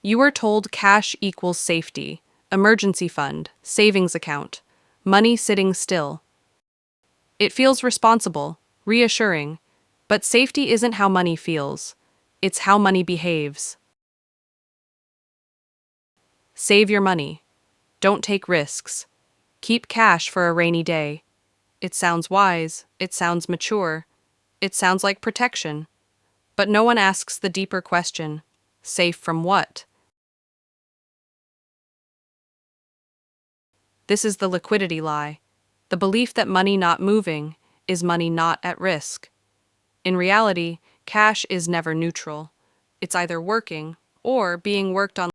You are told cash equals safety, emergency fund, savings account, money sitting still. It feels responsible, reassuring, but safety isn't how money feels. It's how money behaves. Save your money. Don't take risks. Keep cash for a rainy day. It sounds wise, it sounds mature, it sounds like protection. But no one asks the deeper question, safe from what? This is the liquidity lie, the belief that money not moving is money not at risk. In reality, cash is never neutral. It's either working or being worked on.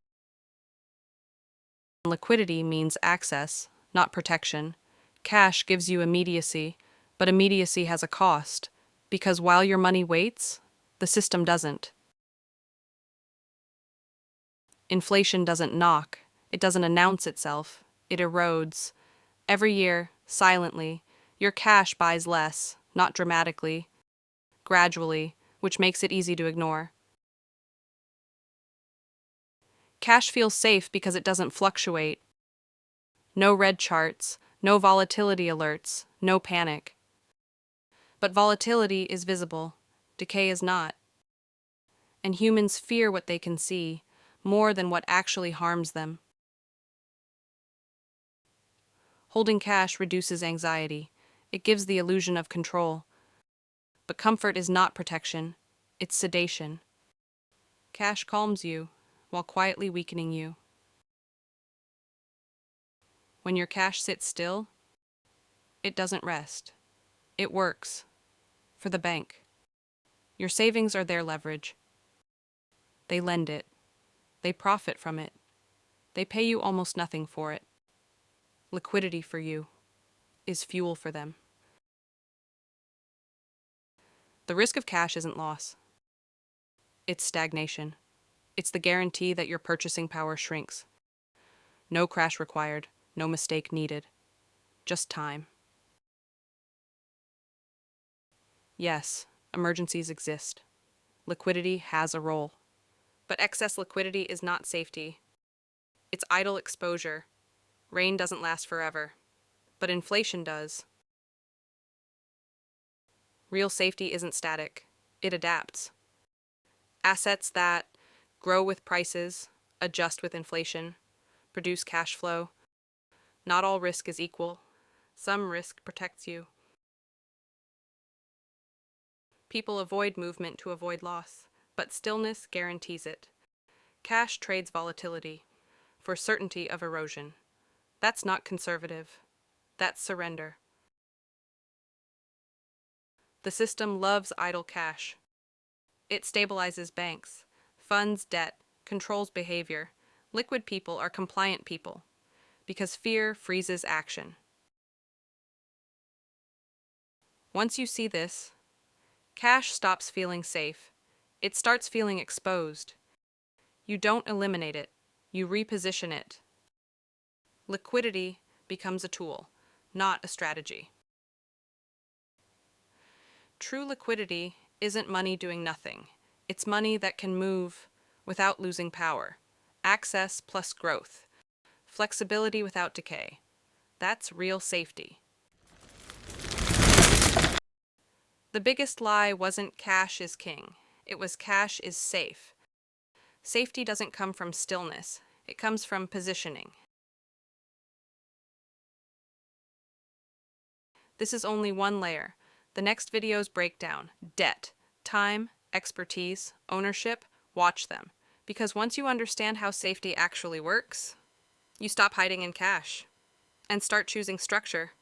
Liquidity means access, not protection. Cash gives you immediacy, but immediacy has a cost, because while your money waits, the system doesn't. Inflation doesn't knock, it doesn't announce itself, it erodes. Every year, silently, your cash buys less, not dramatically, gradually, which makes it easy to ignore. Cash feels safe because it doesn't fluctuate. No red charts, no volatility alerts, no panic. But volatility is visible, decay is not. And humans fear what they can see, more than what actually harms them. Holding cash reduces anxiety. It gives the illusion of control. But comfort is not protection, it's sedation. Cash calms you, while quietly weakening you. When your cash sits still, it doesn't rest. It works. For the bank. Your savings are their leverage. They lend it. They profit from it. They pay you almost nothing for it. Liquidity for you is fuel for them. The risk of cash isn't loss. It's stagnation. It's the guarantee that your purchasing power shrinks. No crash required, no mistake needed. Just time. Yes, emergencies exist. Liquidity has a role. But excess liquidity is not safety. It's idle exposure. Rain doesn't last forever. But inflation does. Real safety isn't static. It adapts. Assets that grow with prices, adjust with inflation, produce cash flow. Not all risk is equal. Some risk protects you. People avoid movement to avoid loss, but stillness guarantees it. Cash trades volatility for certainty of erosion. That's not conservative. That's surrender. The system loves idle cash. It stabilizes banks, funds debt, controls behavior. Liquid people are compliant people, because fear freezes action. Once you see this, cash stops feeling safe. It starts feeling exposed. You don't eliminate it, you reposition it. Liquidity becomes a tool, not a strategy. True liquidity isn't money doing nothing. It's money that can move without losing power. Access plus growth. Flexibility without decay. That's real safety. The biggest lie wasn't cash is king. It was cash is safe. Safety doesn't come from stillness. It comes from positioning. This is only one layer. The next videos break down debt, time, expertise, ownership. Watch them. Because once you understand how safety actually works, you stop hiding in cash and start choosing structure.